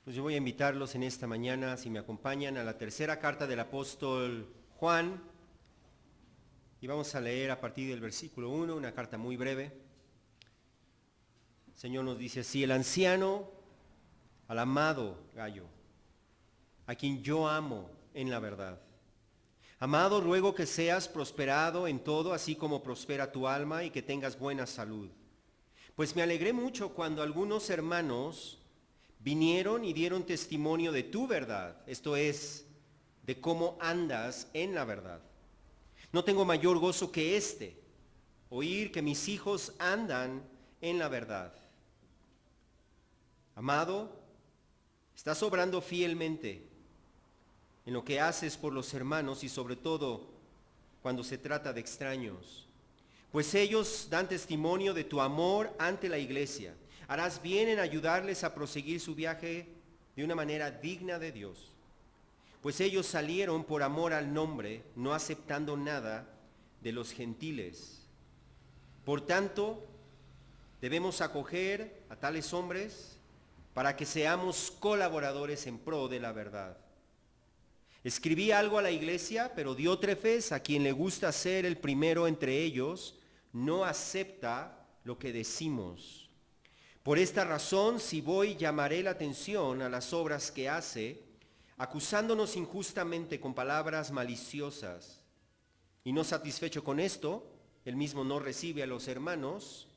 Pues yo voy a invitarlos en esta mañana, si me acompañan, a la tercera carta del apóstol Juan. Y vamos a leer a partir del versículo 1, una carta muy breve. El Señor nos dice así: el anciano, al amado Gayo, a quien yo amo en la verdad. Amado, ruego que seas prosperado en todo, así como prospera tu alma, y que tengas buena salud. Pues me alegré mucho cuando algunos hermanos vinieron y dieron testimonio de tu verdad, esto es, de cómo andas en la verdad. No tengo mayor gozo que este, oír que mis hijos andan en la verdad. Amado, estás obrando fielmente en lo que haces por los hermanos y sobre todo cuando se trata de extraños, pues ellos dan testimonio de tu amor ante la iglesia. Harás bien en ayudarles a proseguir su viaje de una manera digna de Dios, pues ellos salieron por amor al nombre, no aceptando nada de los gentiles. Por tanto, debemos acoger a tales hombres para que seamos colaboradores en pro de la verdad. Escribí algo a la iglesia, pero Diótrefes, a quien le gusta ser el primero entre ellos, no acepta lo que decimos. Por esta razón, si voy, llamaré la atención a las obras que hace, acusándonos injustamente con palabras maliciosas. Y no satisfecho con esto, él mismo no recibe a los hermanos,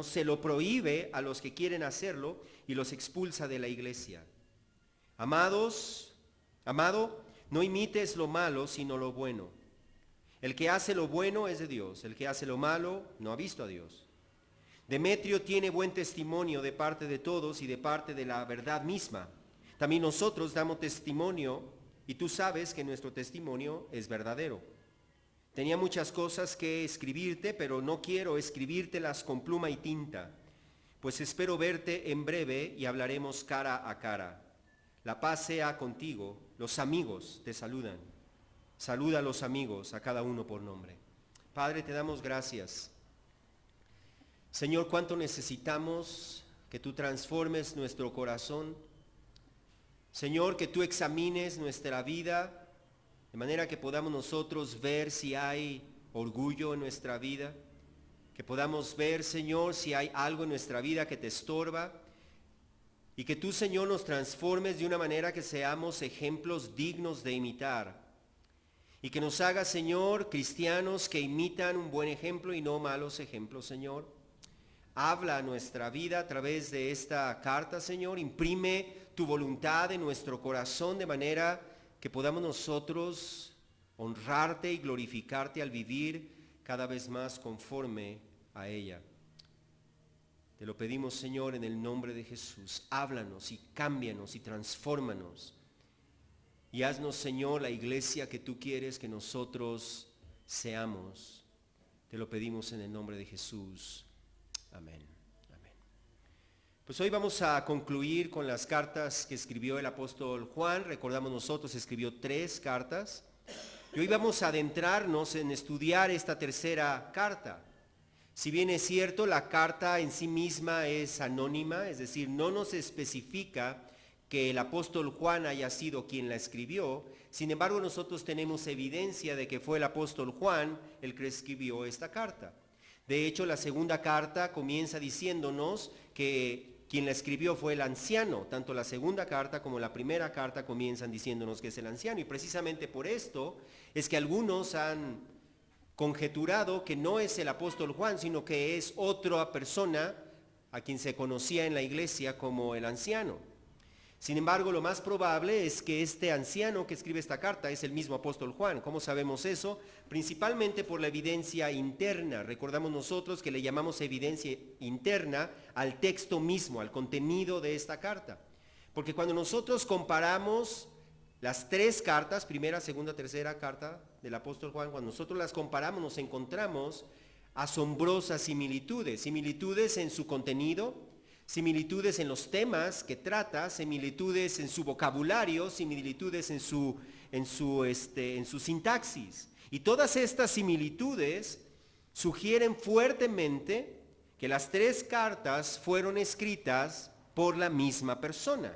se lo prohíbe a los que quieren hacerlo y los expulsa de la iglesia. Amado, no imites lo malo, sino lo bueno. El que hace lo bueno es de Dios, el que hace lo malo no ha visto a Dios. Demetrio tiene buen testimonio de parte de todos y de parte de la verdad misma. También nosotros damos testimonio y tú sabes que nuestro testimonio es verdadero. Tenía muchas cosas que escribirte, pero no quiero escribírtelas con pluma y tinta, pues espero verte en breve y hablaremos cara a cara. La paz sea contigo. Los amigos te saludan. Saluda a los amigos, a cada uno por nombre. Padre, te damos gracias. Señor, cuánto necesitamos que tú transformes nuestro corazón. Señor, que tú examines nuestra vida de manera que podamos nosotros ver si hay orgullo en nuestra vida, que podamos ver, Señor, si hay algo en nuestra vida que te estorba, y que tú, Señor, nos transformes de una manera que seamos ejemplos dignos de imitar. Y que nos haga, Señor, cristianos que imitan un buen ejemplo y no malos ejemplos, Señor. Habla a nuestra vida a través de esta carta, Señor. Imprime tu voluntad en nuestro corazón de manera que podamos nosotros honrarte y glorificarte al vivir cada vez más conforme a ella. Te lo pedimos, Señor, en el nombre de Jesús. Háblanos y cámbianos y transfórmanos. Y haznos, Señor, la iglesia que tú quieres que nosotros seamos. Te lo pedimos en el nombre de Jesús. Amén. Amén. Pues hoy vamos a concluir con las cartas que escribió el apóstol Juan. Recordamos, nosotros escribió 3 cartas. Y hoy vamos a adentrarnos en estudiar esta tercera carta. Si bien es cierto, la carta en sí misma es anónima, es decir, no nos especifica que el apóstol Juan haya sido quien la escribió. Sin embargo, nosotros tenemos evidencia de que fue el apóstol Juan el que escribió esta carta. De hecho, la segunda carta comienza diciéndonos que quien la escribió fue el anciano. Tanto la segunda carta como la primera carta comienzan diciéndonos que es el anciano. Y precisamente por esto es que algunos han conjeturado que no es el apóstol Juan, sino que es otra persona a quien se conocía en la iglesia como el anciano. Sin embargo, lo más probable es que este anciano que escribe esta carta es el mismo apóstol Juan. ¿Cómo sabemos eso? Principalmente por la evidencia interna. Recordamos nosotros que le llamamos evidencia interna al texto mismo, al contenido de esta carta. Porque cuando nosotros comparamos las 3 cartas, primera, segunda, tercera carta del apóstol Juan, cuando nosotros las comparamos nos encontramos asombrosas similitudes en su contenido, similitudes en los temas que trata, similitudes en su vocabulario, similitudes en su sintaxis. Y todas estas similitudes sugieren fuertemente que las tres cartas fueron escritas por la misma persona.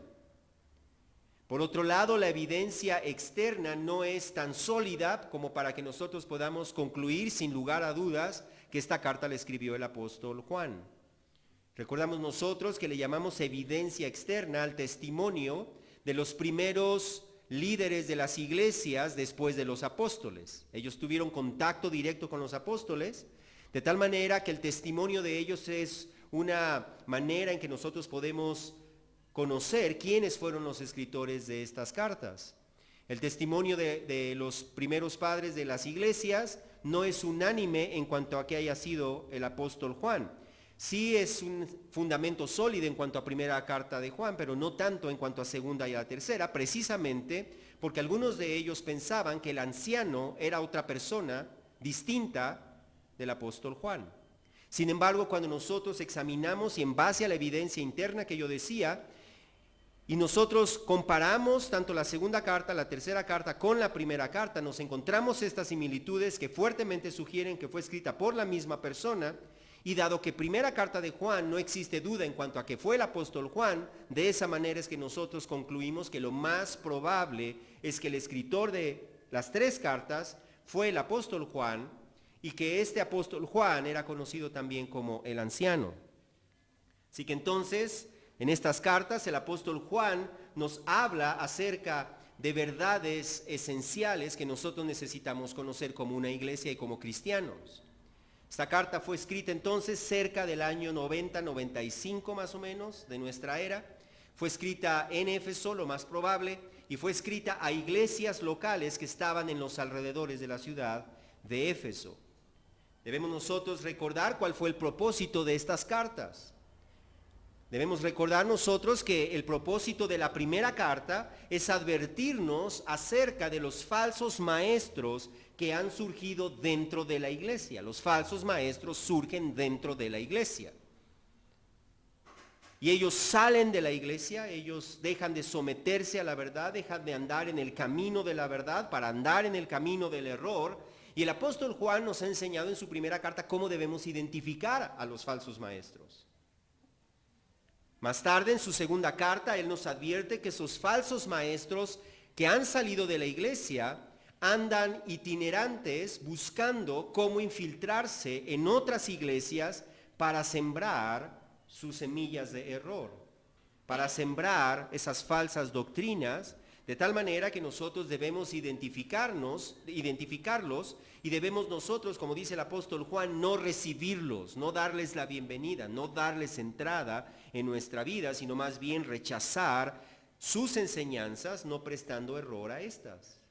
Por otro lado, la evidencia externa no es tan sólida como para que nosotros podamos concluir sin lugar a dudas que esta carta la escribió el apóstol Juan. Recordamos nosotros que le llamamos evidencia externa al testimonio de los primeros líderes de las iglesias después de los apóstoles. Ellos tuvieron contacto directo con los apóstoles, de tal manera que el testimonio de ellos es una manera en que nosotros podemos conocer quiénes fueron los escritores de estas cartas. El testimonio de los primeros padres de las iglesias no es unánime en cuanto a que haya sido el apóstol Juan. Sí es un fundamento sólido en cuanto a primera carta de Juan, pero no tanto en cuanto a segunda y a tercera, precisamente porque algunos de ellos pensaban que el anciano era otra persona distinta del apóstol Juan. Sin embargo, cuando nosotros examinamos y en base a la evidencia interna que yo decía, y nosotros comparamos tanto la segunda carta, la tercera carta con la primera carta, nos encontramos estas similitudes que fuertemente sugieren que fue escrita por la misma persona, y dado que primera carta de Juan no existe duda en cuanto a que fue el apóstol Juan, de esa manera es que nosotros concluimos que lo más probable es que el escritor de las tres cartas fue el apóstol Juan, y que este apóstol Juan era conocido también como el anciano. Así que entonces, en estas cartas el apóstol Juan nos habla acerca de verdades esenciales que nosotros necesitamos conocer como una iglesia y como cristianos. Esta carta fue escrita entonces cerca del año 90-95 más o menos de nuestra era. Fue escrita en Éfeso, lo más probable, y fue escrita a iglesias locales que estaban en los alrededores de la ciudad de Éfeso. Debemos nosotros recordar cuál fue el propósito de estas cartas. Debemos recordar nosotros que el propósito de la primera carta es advertirnos acerca de los falsos maestros que han surgido dentro de la iglesia. Los falsos maestros surgen dentro de la iglesia. Y ellos salen de la iglesia, ellos dejan de someterse a la verdad, dejan de andar en el camino de la verdad para andar en el camino del error. Y el apóstol Juan nos ha enseñado en su primera carta cómo debemos identificar a los falsos maestros. Más tarde, en su segunda carta, él nos advierte que esos falsos maestros que han salido de la iglesia andan itinerantes buscando cómo infiltrarse en otras iglesias para sembrar sus semillas de error, para sembrar esas falsas doctrinas, de tal manera que nosotros debemos identificarlos y debemos nosotros, como dice el apóstol Juan, no recibirlos, no darles la bienvenida, no darles entrada en nuestra vida, sino más bien rechazar sus enseñanzas, no prestando error a estas.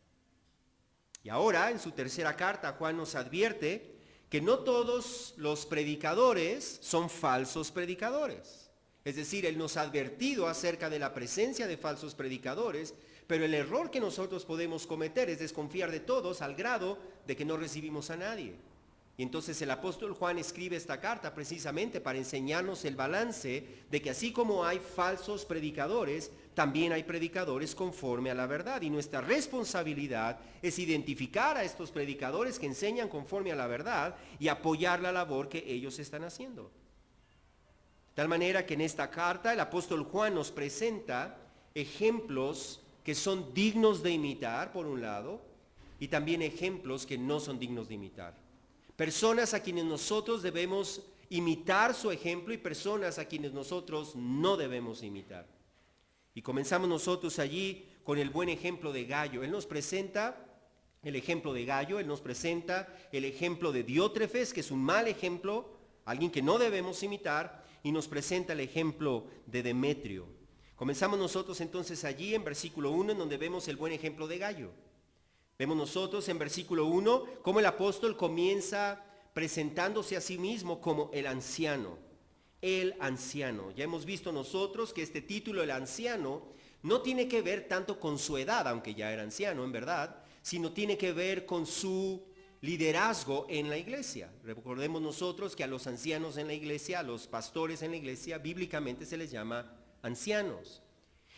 Y ahora, en su tercera carta, Juan nos advierte que no todos los predicadores son falsos predicadores. Es decir, él nos ha advertido acerca de la presencia de falsos predicadores, pero el error que nosotros podemos cometer es desconfiar de todos al grado de que no recibimos a nadie. Y entonces el apóstol Juan escribe esta carta precisamente para enseñarnos el balance de que así como hay falsos predicadores, también hay predicadores conforme a la verdad. Y nuestra responsabilidad es identificar a estos predicadores que enseñan conforme a la verdad y apoyar la labor que ellos están haciendo. De tal manera que en esta carta el apóstol Juan nos presenta ejemplos que son dignos de imitar, por un lado, y también ejemplos que no son dignos de imitar. Personas a quienes nosotros debemos imitar su ejemplo y personas a quienes nosotros no debemos imitar. Y comenzamos nosotros allí con el buen ejemplo de Gayo. Él nos presenta el ejemplo de Gayo, él nos presenta el ejemplo de Diótrefes, que es un mal ejemplo, alguien que no debemos imitar, y nos presenta el ejemplo de Demetrio. Comenzamos nosotros entonces allí en versículo 1, en donde vemos el buen ejemplo de Gayo. Vemos nosotros en versículo 1 cómo el apóstol comienza presentándose a sí mismo como el anciano. El anciano. Ya hemos visto nosotros que este título, el anciano, no tiene que ver tanto con su edad, aunque ya era anciano en verdad, sino tiene que ver con su liderazgo en la iglesia. Recordemos nosotros que a los ancianos en la iglesia, a los pastores en la iglesia, bíblicamente se les llama ancianos.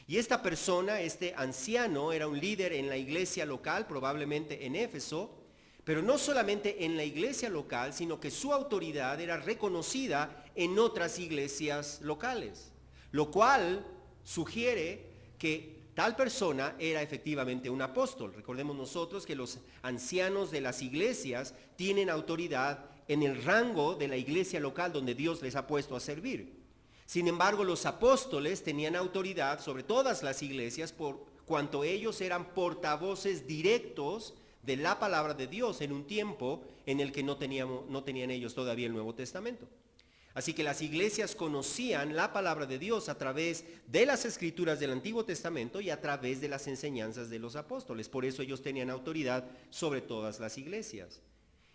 Y esta persona, este anciano, era un líder en la iglesia local, probablemente en Éfeso, pero no solamente en la iglesia local, sino que su autoridad era reconocida en otras iglesias locales, lo cual sugiere que tal persona era efectivamente un apóstol. Recordemos nosotros que los ancianos de las iglesias tienen autoridad en el rango de la iglesia local donde Dios les ha puesto a servir. Sin embargo, los apóstoles tenían autoridad sobre todas las iglesias por cuanto ellos eran portavoces directos de la palabra de Dios en un tiempo en el que no tenían ellos todavía el Nuevo Testamento. Así que las iglesias conocían la palabra de Dios a través de las escrituras del Antiguo Testamento y a través de las enseñanzas de los apóstoles. Por eso ellos tenían autoridad sobre todas las iglesias.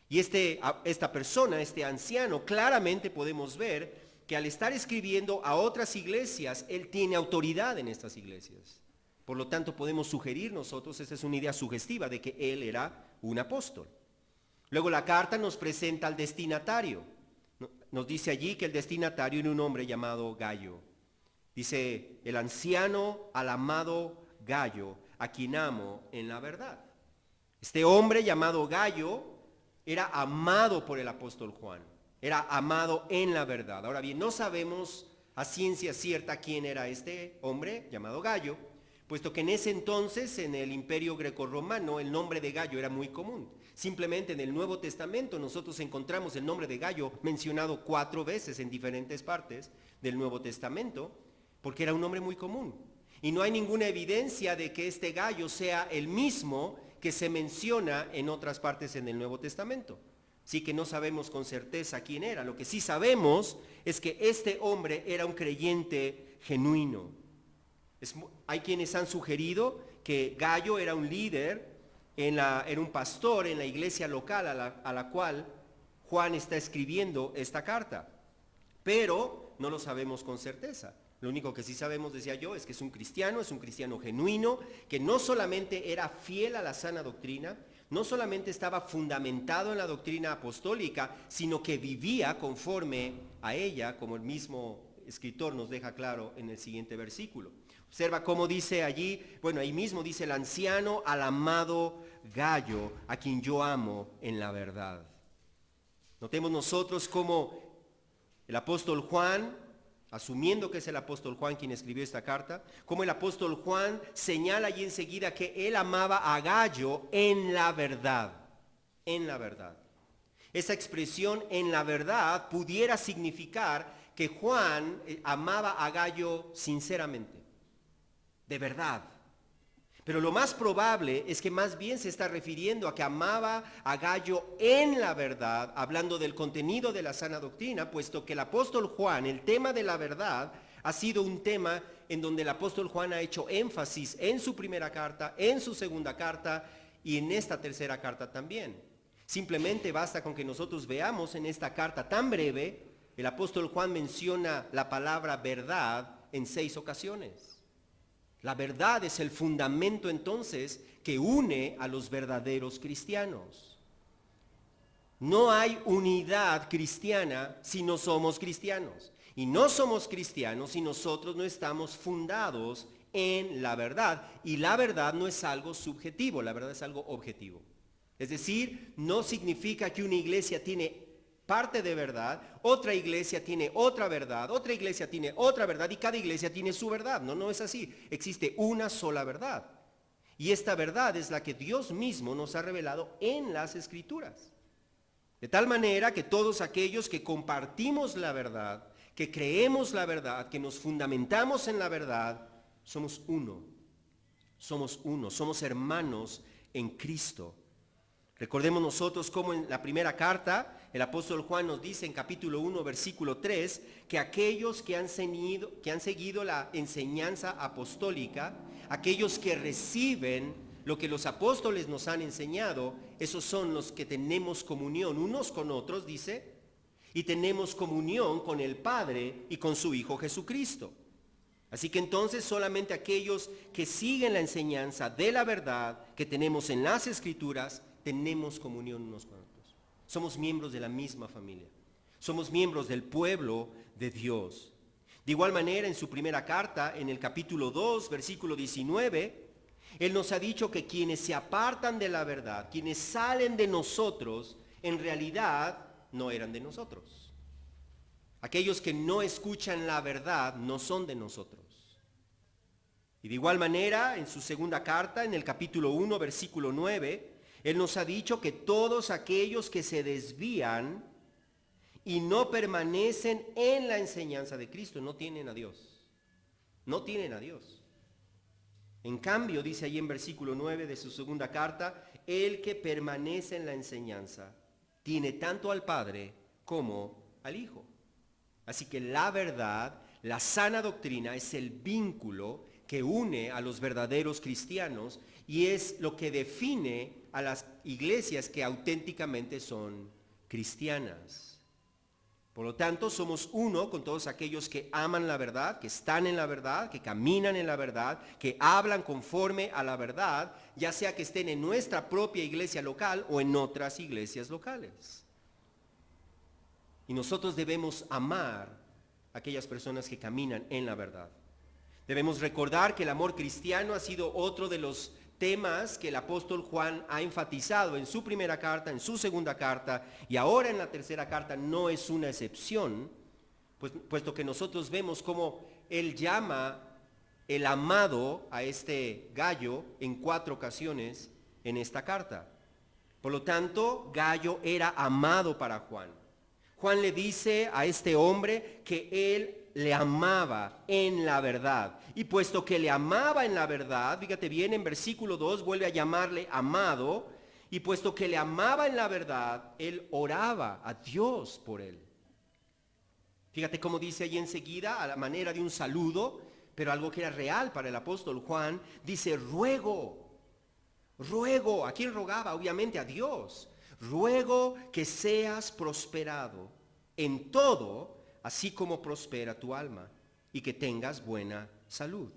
Y esta persona, este anciano, claramente podemos ver que al estar escribiendo a otras iglesias, él tiene autoridad en estas iglesias. Por lo tanto, podemos sugerir nosotros, esta es una idea sugestiva de que él era un apóstol. Luego la carta nos presenta al destinatario. Nos dice allí que el destinatario era un hombre llamado Gayo. Dice, el anciano al amado Gayo, a quien amo en la verdad. Este hombre llamado Gayo era amado por el apóstol Juan. Era amado en la verdad. Ahora bien, no sabemos a ciencia cierta quién era este hombre llamado Gayo, puesto que en ese entonces, en el Imperio Grecorromano, el nombre de Gayo era muy común. Simplemente en el Nuevo Testamento nosotros encontramos el nombre de Gayo mencionado 4 veces en diferentes partes del Nuevo Testamento, porque era un nombre muy común. Y no hay ninguna evidencia de que este Gayo sea el mismo que se menciona en otras partes en el Nuevo Testamento. Así que no sabemos con certeza quién era. Lo que sí sabemos es que este hombre era un creyente genuino. Hay quienes han sugerido que Gayo era un líder, era un pastor en la iglesia local a la cual Juan está escribiendo esta carta. Pero no lo sabemos con certeza. Lo único que sí sabemos, decía yo, es que es un cristiano genuino, que no solamente era fiel a la sana doctrina, no solamente estaba fundamentado en la doctrina apostólica, sino que vivía conforme a ella, como el mismo escritor nos deja claro en el siguiente versículo. Observa cómo dice allí, bueno, ahí mismo dice el anciano al amado Gayo, a quien yo amo en la verdad. Notemos nosotros cómo el apóstol Juan, asumiendo que es el apóstol Juan quien escribió esta carta, como el apóstol Juan señala allí enseguida que él amaba a Gayo en la verdad, en la verdad. Esa expresión en la verdad pudiera significar que Juan amaba a Gayo sinceramente, de verdad. Pero lo más probable es que más bien se está refiriendo a que amaba a Gayo en la verdad, hablando del contenido de la sana doctrina, puesto que el apóstol Juan, el tema de la verdad, ha sido un tema en donde el apóstol Juan ha hecho énfasis en su primera carta, en su segunda carta y en esta tercera carta también. Simplemente basta con que nosotros veamos en esta carta tan breve, el apóstol Juan menciona la palabra verdad en 6 ocasiones. La verdad es el fundamento entonces que une a los verdaderos cristianos. No hay unidad cristiana si no somos cristianos. Y no somos cristianos si nosotros no estamos fundados en la verdad. Y la verdad no es algo subjetivo, la verdad es algo objetivo. Es decir, no significa que una iglesia tiene parte de verdad, otra iglesia tiene otra verdad, otra iglesia tiene otra verdad y cada iglesia tiene su verdad. No, no es así. Existe una sola verdad. Y esta verdad es la que Dios mismo nos ha revelado en las Escrituras. De tal manera que todos aquellos que compartimos la verdad, que creemos la verdad, que nos fundamentamos en la verdad, somos uno. Somos uno, somos hermanos en Cristo. Recordemos nosotros cómo en la primera carta el apóstol Juan nos dice en capítulo 1, versículo 3, que aquellos que han seguido la enseñanza apostólica, aquellos que reciben lo que los apóstoles nos han enseñado, esos son los que tenemos comunión unos con otros, dice, y tenemos comunión con el Padre y con su Hijo Jesucristo. Así que entonces solamente aquellos que siguen la enseñanza de la verdad que tenemos en las Escrituras, tenemos comunión unos con otros. Somos miembros de la misma familia. Somos miembros del pueblo de Dios. De igual manera, en su primera carta, en el capítulo 2, versículo 19, Él nos ha dicho que quienes se apartan de la verdad, quienes salen de nosotros, en realidad no eran de nosotros. Aquellos que no escuchan la verdad no son de nosotros. Y de igual manera, en su segunda carta, en el capítulo 1, versículo 9, Él nos ha dicho que todos aquellos que se desvían y no permanecen en la enseñanza de Cristo no tienen a Dios. No tienen a Dios. En cambio, dice ahí en versículo 9 de su segunda carta, el que permanece en la enseñanza tiene tanto al Padre como al Hijo. Así que la verdad, la sana doctrina es el vínculo que une a los verdaderos cristianos y es lo que define a las iglesias que auténticamente son cristianas. Por lo tanto, somos uno con todos aquellos que aman la verdad, que están en la verdad, que caminan en la verdad, que hablan conforme a la verdad, ya sea que estén en nuestra propia iglesia local o en otras iglesias locales. Y nosotros debemos amar a aquellas personas que caminan en la verdad. Debemos recordar que el amor cristiano ha sido otro de los temas que el apóstol Juan ha enfatizado en su primera carta, en su segunda carta y ahora en la tercera carta no es una excepción, puesto que nosotros vemos cómo él llama el amado a este Gallo en 4 ocasiones en esta carta. Por lo tanto, Gallo era amado para Juan. Juan le dice a este hombre que él le amaba en la verdad. Y puesto que le amaba en la verdad, fíjate bien, en versículo 2 vuelve a llamarle amado. Y puesto que le amaba en la verdad, él oraba a Dios por él. Fíjate cómo dice ahí enseguida, a la manera de un saludo, pero algo que era real para el apóstol Juan, dice ruego. ¿A quién rogaba? Obviamente a Dios. Ruego que seas prosperado en todo, así como prospera tu alma, y que tengas buena salud.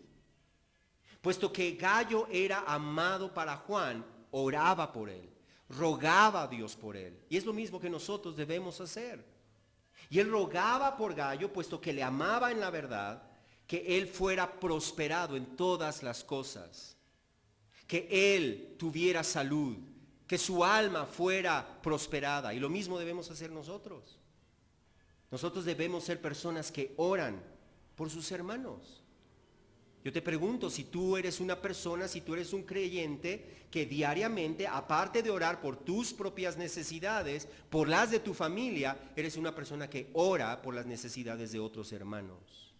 Puesto que Gallo era amado para Juan, oraba por él, rogaba a Dios por él. Y es lo mismo que nosotros debemos hacer. Y él rogaba por Gallo, puesto que le amaba en la verdad, que él fuera prosperado en todas las cosas, que él tuviera salud, que su alma fuera prosperada. Y lo mismo debemos hacer nosotros. Nosotros debemos ser personas que oran por sus hermanos. Yo te pregunto, si tú eres una persona, si tú eres un creyente que diariamente, aparte de orar por tus propias necesidades, por las de tu familia, eres una persona que ora por las necesidades de otros hermanos.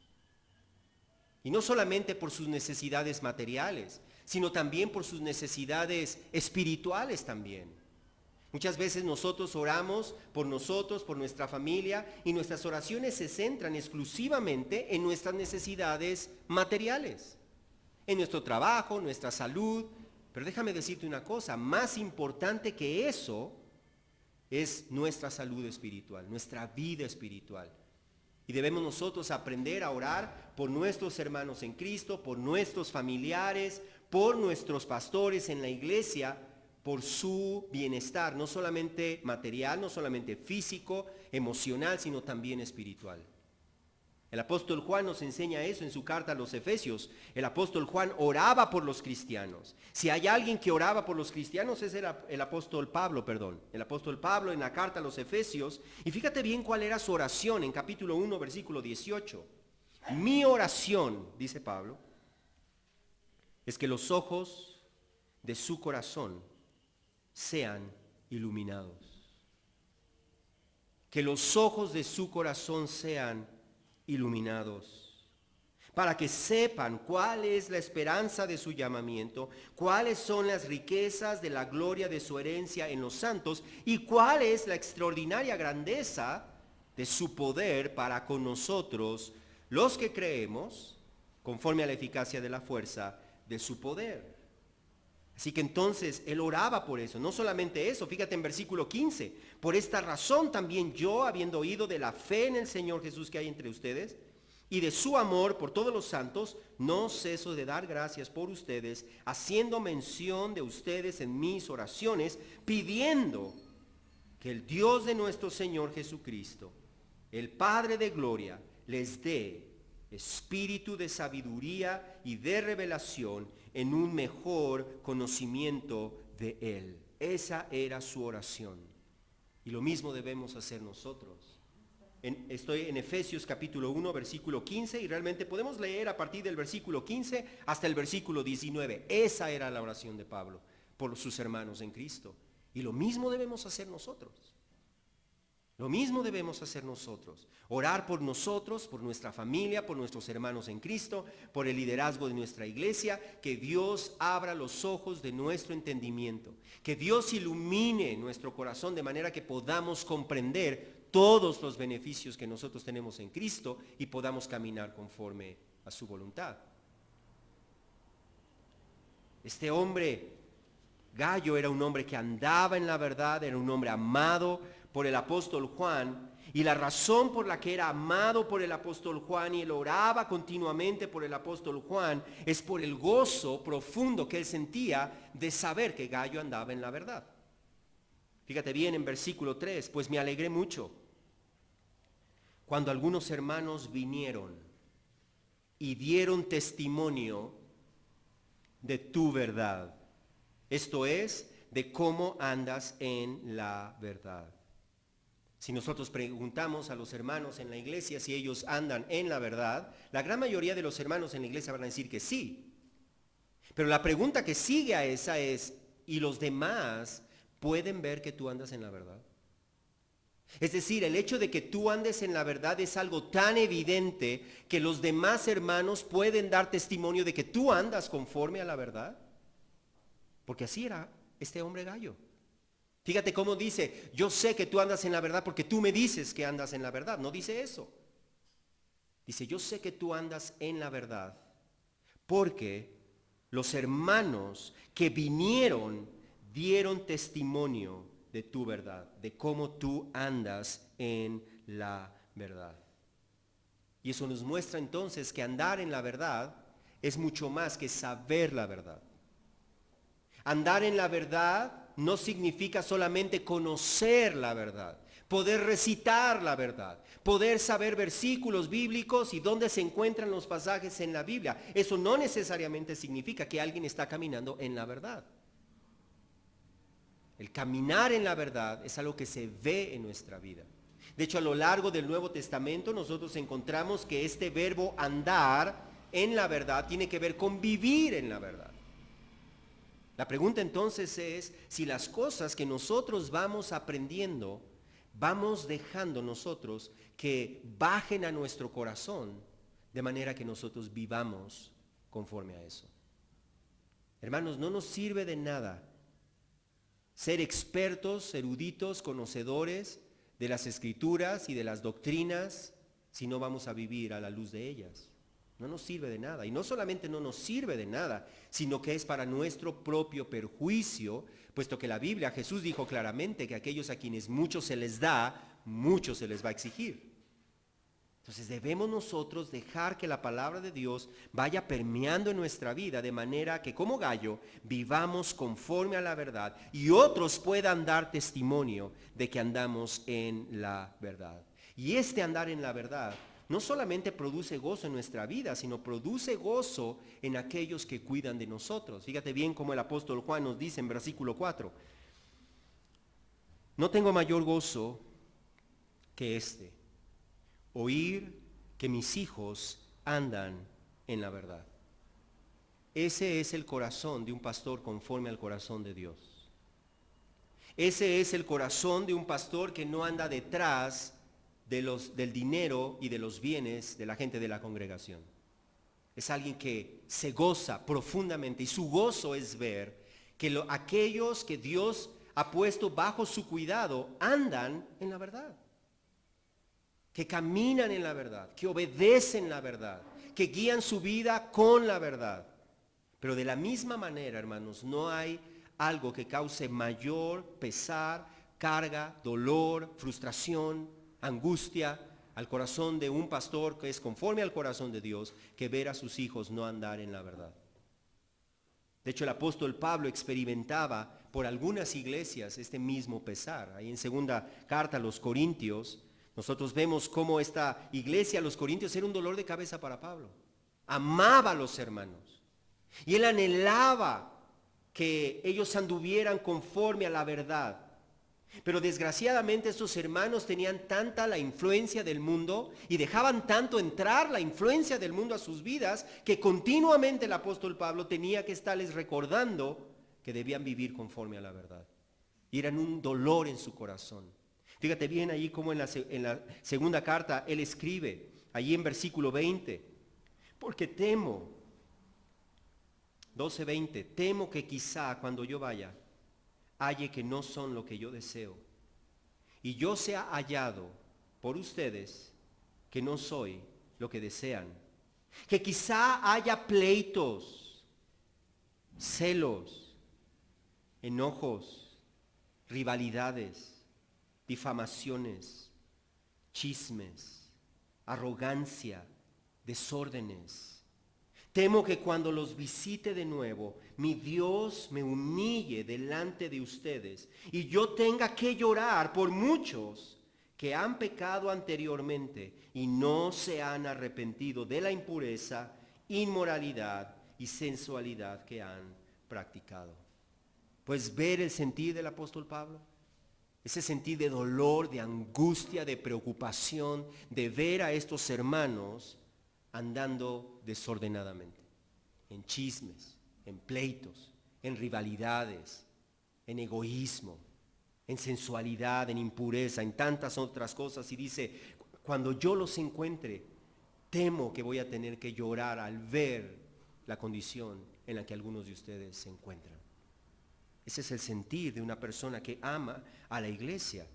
Y no solamente por sus necesidades materiales, sino también por sus necesidades espirituales también. Muchas veces nosotros oramos por nosotros, por nuestra familia, y nuestras oraciones se centran exclusivamente en nuestras necesidades materiales, en nuestro trabajo, nuestra salud. Pero déjame decirte una cosa, más importante que eso es nuestra salud espiritual, nuestra vida espiritual. Y debemos nosotros aprender a orar por nuestros hermanos en Cristo, por nuestros familiares, por nuestros pastores en la iglesia, por su bienestar, no solamente material, no solamente físico, emocional, sino también espiritual. El apóstol Juan nos enseña eso en su carta a los Efesios. El apóstol Juan oraba por los cristianos. Si hay alguien que oraba por los cristianos es el apóstol Pablo, El apóstol Pablo en la carta a los Efesios. Y fíjate bien cuál era su oración en capítulo 1, versículo 18. Mi oración, dice Pablo, es que los ojos de su corazón sean iluminados. Que los ojos de su corazón sean iluminados, para que sepan cuál es la esperanza de su llamamiento, cuáles son las riquezas de la gloria de su herencia en los santos y cuál es la extraordinaria grandeza de su poder para con nosotros, los que creemos, conforme a la eficacia de la fuerza de su poder. Así que entonces él oraba por eso, no solamente eso, fíjate en versículo 15, por esta razón también yo, habiendo oído de la fe en el Señor Jesús que hay entre ustedes, y de su amor por todos los santos, no ceso de dar gracias por ustedes, haciendo mención de ustedes en mis oraciones, pidiendo que el Dios de nuestro Señor Jesucristo, el Padre de gloria, les dé espíritu de sabiduría y de revelación en un mejor conocimiento de Él. Esa era su oración. Y lo mismo debemos hacer nosotros. Estoy en Efesios capítulo 1, versículo 15, y realmente podemos leer a partir del versículo 15 hasta el versículo 19. Esa era la oración de Pablo por sus hermanos en Cristo. Y lo mismo debemos hacer nosotros. Lo mismo debemos hacer nosotros. Orar por nosotros, por nuestra familia, por nuestros hermanos en Cristo, por el liderazgo de nuestra iglesia. Que Dios abra los ojos de nuestro entendimiento. Que Dios ilumine nuestro corazón de manera que podamos comprender todos los beneficios que nosotros tenemos en Cristo y podamos caminar conforme a su voluntad. Este hombre, Gayo, era un hombre que andaba en la verdad, era un hombre amado por el apóstol Juan, y la razón por la que era amado por el apóstol Juan y él oraba continuamente por el apóstol Juan es por el gozo profundo que él sentía de saber que Gayo andaba en la verdad. Fíjate bien en versículo 3, pues me alegré mucho cuando algunos hermanos vinieron y dieron testimonio de tu verdad. Esto es, de cómo andas en la verdad. Si nosotros preguntamos a los hermanos en la iglesia si ellos andan en la verdad, la gran mayoría de los hermanos en la iglesia van a decir que sí. Pero la pregunta que sigue a esa es, ¿y los demás pueden ver que tú andas en la verdad? Es decir, el hecho de que tú andes en la verdad es algo tan evidente que los demás hermanos pueden dar testimonio de que tú andas conforme a la verdad. Porque así era este hombre Gayo. Fíjate cómo dice, yo sé que tú andas en la verdad porque tú me dices que andas en la verdad. No dice eso. Dice, yo sé que tú andas en la verdad porque los hermanos que vinieron dieron testimonio de tu verdad, de cómo tú andas en la verdad. Y eso nos muestra entonces que andar en la verdad es mucho más que saber la verdad. Andar en la verdad no significa solamente conocer la verdad, poder recitar la verdad, poder saber versículos bíblicos y dónde se encuentran los pasajes en la Biblia. Eso no necesariamente significa que alguien está caminando en la verdad. El caminar en la verdad es algo que se ve en nuestra vida. De hecho, a lo largo del Nuevo Testamento nosotros encontramos que este verbo andar en la verdad tiene que ver con vivir en la verdad. La pregunta entonces es si las cosas que nosotros vamos aprendiendo, vamos dejando nosotros que bajen a nuestro corazón de manera que nosotros vivamos conforme a eso. Hermanos, no nos sirve de nada ser expertos, eruditos, conocedores de las escrituras y de las doctrinas si no vamos a vivir a la luz de ellas. No nos sirve de nada. Y no solamente no nos sirve de nada, sino que es para nuestro propio perjuicio, puesto que la Biblia, Jesús dijo claramente que aquellos a quienes mucho se les da, mucho se les va a exigir. Entonces debemos nosotros dejar que la palabra de Dios vaya permeando en nuestra vida de manera que como Gayo vivamos conforme a la verdad y otros puedan dar testimonio de que andamos en la verdad. Y este andar en la verdad no solamente produce gozo en nuestra vida, sino produce gozo en aquellos que cuidan de nosotros. Fíjate bien como el apóstol Juan nos dice en versículo 4. No tengo mayor gozo que este, oír que mis hijos andan en la verdad. Ese es el corazón de un pastor conforme al corazón de Dios. Ese es el corazón de un pastor que no anda detrás del dinero y de los bienes de la gente de la congregación. Es alguien que se goza profundamente y su gozo es ver que aquellos que Dios ha puesto bajo su cuidado andan en la verdad, que caminan en la verdad, que obedecen la verdad, que guían su vida con la verdad. Pero de la misma manera, hermanos, no hay algo que cause mayor pesar, carga, dolor, frustración, angustia al corazón de un pastor que es conforme al corazón de Dios, que ver a sus hijos no andar en la verdad. De hecho, el apóstol Pablo experimentaba por algunas iglesias este mismo pesar. Ahí en segunda carta a los Corintios Nosotros vemos cómo esta iglesia, los corintios, era un dolor de cabeza para Pablo. Amaba a los hermanos. Y él anhelaba que ellos anduvieran conforme a la verdad. Pero desgraciadamente estos hermanos tenían tanta la influencia del mundo y dejaban tanto entrar la influencia del mundo a sus vidas que continuamente el apóstol Pablo tenía que estarles recordando que debían vivir conforme a la verdad. Y eran un dolor en su corazón. Fíjate bien allí como en la segunda carta él escribe, allí en versículo 20, porque temo, 12:20, temo que quizá cuando yo vaya, halle que no son lo que yo deseo, y yo sea hallado por ustedes que no soy lo que desean, que quizá haya pleitos, celos, enojos, rivalidades, difamaciones, chismes, arrogancia, desórdenes. Temo que cuando los visite de nuevo, mi Dios me humille delante de ustedes y yo tenga que llorar por muchos que han pecado anteriormente y no se han arrepentido de la impureza, inmoralidad y sensualidad que han practicado. ¿Puedes ver el sentir del apóstol Pablo? Ese sentir de dolor, de angustia, de preocupación, de ver a estos hermanos andando desordenadamente, en chismes, en pleitos, en rivalidades, en egoísmo, en sensualidad, en impureza, en tantas otras cosas. Y dice, cuando yo los encuentre, temo que voy a tener que llorar al ver la condición en la que algunos de ustedes se encuentran. Ese es el sentir de una persona que ama a la iglesia.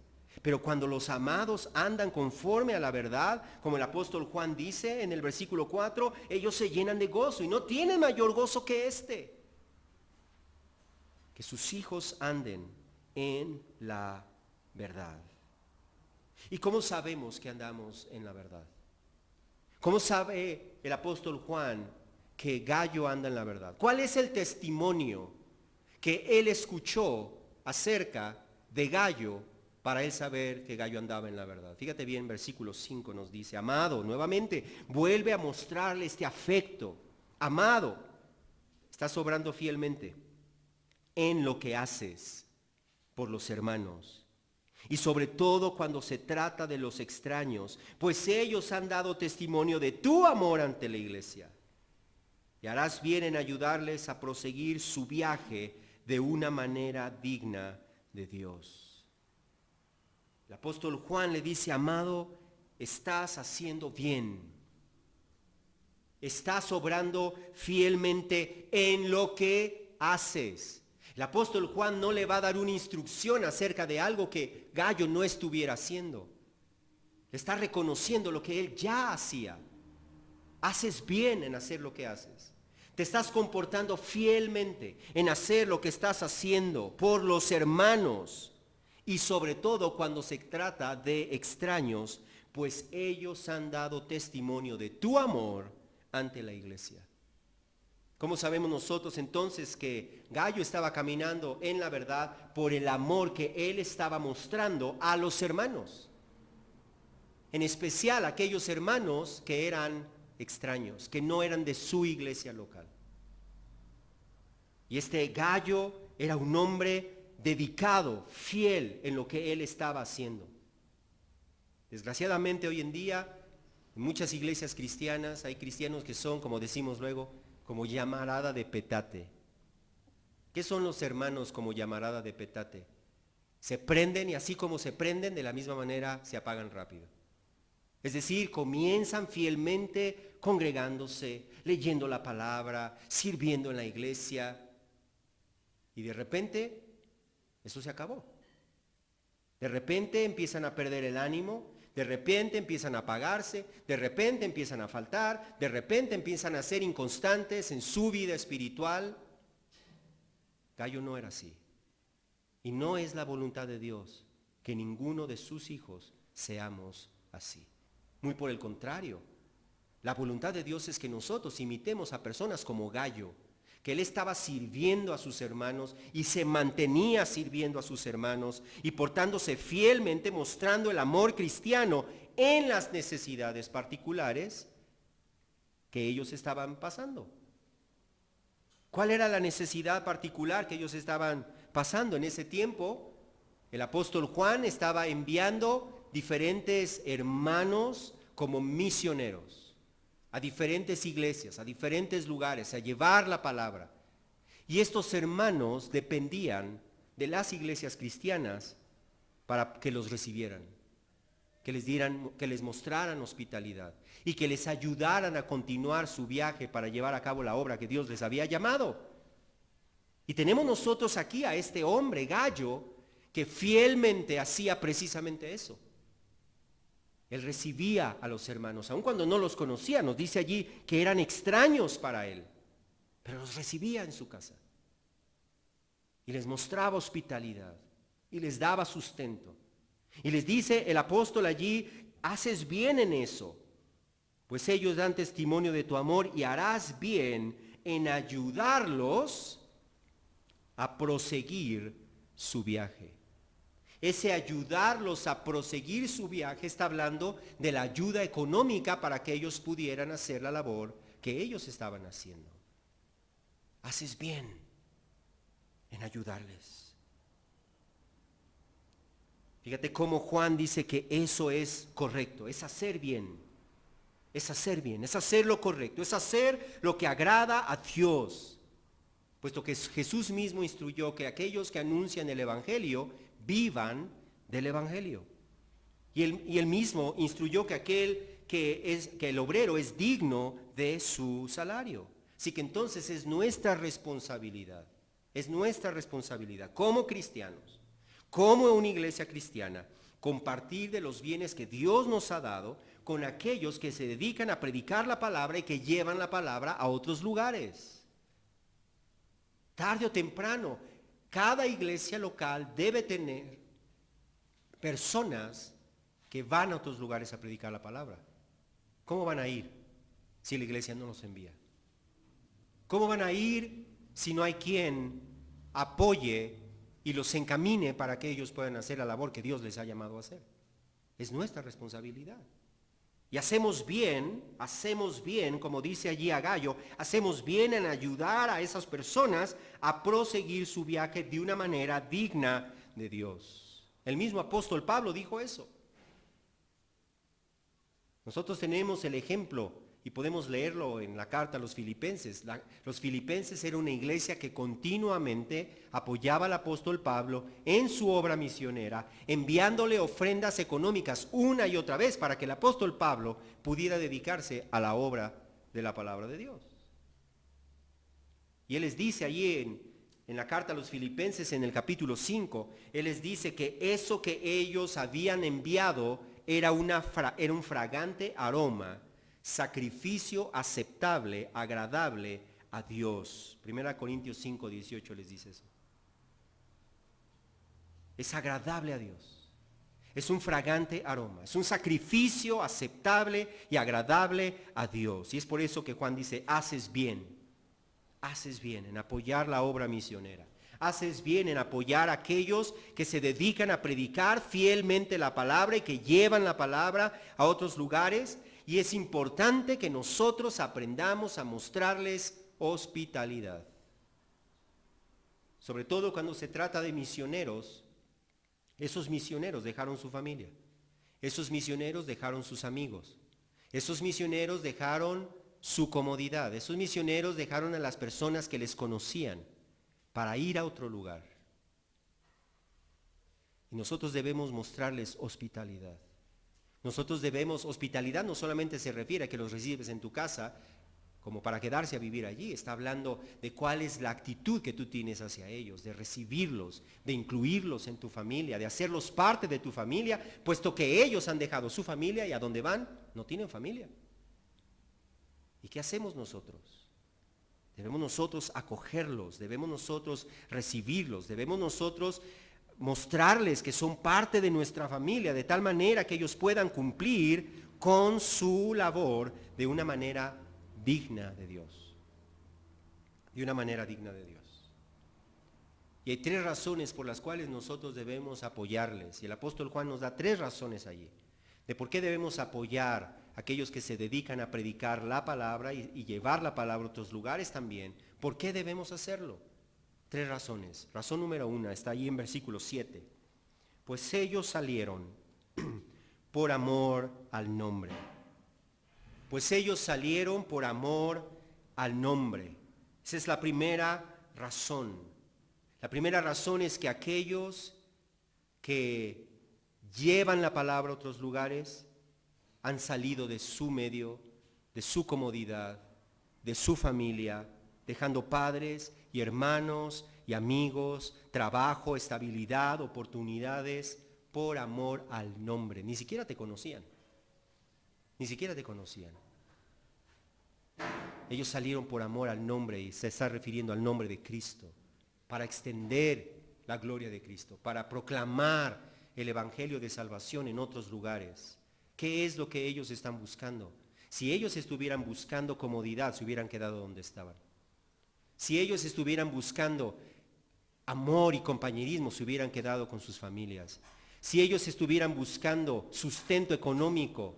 Pero cuando los amados andan conforme a la verdad, como el apóstol Juan dice en el versículo 4, ellos se llenan de gozo y no tienen mayor gozo que este. Que sus hijos anden en la verdad. ¿Y cómo sabemos que andamos en la verdad? ¿Cómo sabe el apóstol Juan que Gayo anda en la verdad? ¿Cuál es el testimonio que él escuchó acerca de Gayo para él saber que Gayo andaba en la verdad? Fíjate bien, versículo 5 nos dice, amado, nuevamente, vuelve a mostrarle este afecto. Amado, estás obrando fielmente en lo que haces por los hermanos. Y sobre todo cuando se trata de los extraños, pues ellos han dado testimonio de tu amor ante la iglesia. Y harás bien en ayudarles a proseguir su viaje de una manera digna de Dios. El apóstol Juan le dice, amado, estás haciendo bien. Estás obrando fielmente en lo que haces. El apóstol Juan no le va a dar una instrucción acerca de algo que Gayo no estuviera haciendo. Está reconociendo lo que él ya hacía. Haces bien en hacer lo que haces. Te estás comportando fielmente en hacer lo que estás haciendo por los hermanos. Y sobre todo cuando se trata de extraños, pues ellos han dado testimonio de tu amor ante la iglesia. ¿Cómo sabemos nosotros entonces que Gayo estaba caminando en la verdad por el amor que él estaba mostrando a los hermanos? En especial aquellos hermanos que eran extraños, que no eran de su iglesia local. Y este Gayo era un hombre dedicado, fiel en lo que él estaba haciendo. Desgraciadamente hoy en día, en muchas iglesias cristianas, hay cristianos que son, como decimos luego, como llamarada de petate. ¿Qué son los hermanos como llamarada de petate? Se prenden y así como se prenden, de la misma manera se apagan rápido. Es decir, comienzan fielmente congregándose, leyendo la palabra, sirviendo en la iglesia y de repente eso se acabó. De repente empiezan a perder el ánimo, de repente empiezan a apagarse, de repente empiezan a faltar, de repente empiezan a ser inconstantes en su vida espiritual. Gayo no era así. Y no es la voluntad de Dios que ninguno de sus hijos seamos así. Muy por el contrario, la voluntad de Dios es que nosotros imitemos a personas como Gayo, que él estaba sirviendo a sus hermanos y se mantenía sirviendo a sus hermanos y portándose fielmente, mostrando el amor cristiano en las necesidades particulares que ellos estaban pasando. ¿Cuál era la necesidad particular que ellos estaban pasando? En ese tiempo, el apóstol Juan estaba enviando diferentes hermanos como misioneros a diferentes iglesias, a diferentes lugares, a llevar la palabra. Y estos hermanos dependían de las iglesias cristianas para que los recibieran, que les mostraran hospitalidad y que les ayudaran a continuar su viaje para llevar a cabo la obra que Dios les había llamado. Y tenemos nosotros aquí a este hombre, Gallo, que fielmente hacía precisamente eso. Él recibía a los hermanos, aun cuando no los conocía. Nos dice allí que eran extraños para él, pero los recibía en su casa. Y les mostraba hospitalidad, y les daba sustento. Y les dice el apóstol allí, haces bien en eso, pues ellos dan testimonio de tu amor y harás bien en ayudarlos a proseguir su viaje. Ese ayudarlos a proseguir su viaje está hablando de la ayuda económica para que ellos pudieran hacer la labor que ellos estaban haciendo. Haces bien en ayudarles. Fíjate cómo Juan dice que eso es correcto, es hacer bien, es hacer bien, es hacer lo correcto, es hacer lo que agrada a Dios. Puesto que Jesús mismo instruyó que aquellos que anuncian el Evangelio vivan del Evangelio. Y él mismo instruyó que que el obrero es digno de su salario. Así que entonces es nuestra responsabilidad como cristianos, como una iglesia cristiana, compartir de los bienes que Dios nos ha dado con aquellos que se dedican a predicar la palabra y que llevan la palabra a otros lugares. Tarde o temprano, cada iglesia local debe tener personas que van a otros lugares a predicar la palabra. ¿Cómo van a ir si la iglesia no los envía? ¿Cómo van a ir si no hay quien apoye y los encamine para que ellos puedan hacer la labor que Dios les ha llamado a hacer? Es nuestra responsabilidad. Y hacemos bien, como dice allí a Gallo, hacemos bien en ayudar a esas personas a proseguir su viaje de una manera digna de Dios. El mismo apóstol Pablo dijo eso. Nosotros tenemos el ejemplo y podemos leerlo en la carta a los filipenses. Los filipenses era una iglesia que continuamente apoyaba al apóstol Pablo en su obra misionera, enviándole ofrendas económicas una y otra vez para que el apóstol Pablo pudiera dedicarse a la obra de la palabra de Dios. Y él les dice allí en la carta a los filipenses en el capítulo 5, él les dice que eso que ellos habían enviado era un fragante aroma, sacrificio aceptable, agradable a Dios. 1 Corintios 5, 18 les dice eso. Es agradable a Dios. Es un fragante aroma. Es un sacrificio aceptable y agradable a Dios. Y es por eso que Juan dice, haces bien en apoyar la obra misionera. Haces bien en apoyar a aquellos que se dedican a predicar fielmente la palabra y que llevan la palabra a otros lugares. Y es importante que nosotros aprendamos a mostrarles hospitalidad. Sobre todo cuando se trata de misioneros, esos misioneros dejaron su familia. Esos misioneros dejaron sus amigos. Esos misioneros dejaron su comodidad. Esos misioneros dejaron a las personas que les conocían para ir a otro lugar. Y nosotros debemos mostrarles hospitalidad. Hospitalidad no solamente se refiere a que los recibes en tu casa como para quedarse a vivir allí, está hablando de cuál es la actitud que tú tienes hacia ellos, de recibirlos, de incluirlos en tu familia, de hacerlos parte de tu familia, puesto que ellos han dejado su familia y a donde van no tienen familia. ¿Y qué hacemos nosotros? Debemos nosotros acogerlos, debemos nosotros recibirlos, debemos nosotros mostrarles que son parte de nuestra familia, de tal manera que ellos puedan cumplir con su labor de una manera digna de Dios. de una manera digna de Dios. Y hay 3 razones por las cuales nosotros debemos apoyarles. Y el apóstol Juan nos da 3 razones allí de por qué debemos apoyar a aquellos que se dedican a predicar la palabra y llevar la palabra a otros lugares también. ¿Por qué debemos hacerlo? 3 razones. Razón número 1 está allí en versículo 7. Pues ellos salieron por amor al nombre. Pues ellos salieron por amor al nombre. Esa es la primera razón. La primera razón es que aquellos que llevan la palabra a otros lugares han salido de su medio, de su comodidad, de su familia, dejando padres y hermanos y amigos, trabajo, estabilidad, oportunidades, por amor al nombre. Ni siquiera te conocían. Ni siquiera te conocían. Ellos salieron por amor al nombre, y se está refiriendo al nombre de Cristo, para extender la gloria de Cristo, para proclamar el evangelio de salvación en otros lugares. ¿Qué es lo que ellos están buscando? Si ellos estuvieran buscando comodidad, se hubieran quedado donde estaban. Si ellos estuvieran buscando amor y compañerismo, se hubieran quedado con sus familias. Si ellos estuvieran buscando sustento económico,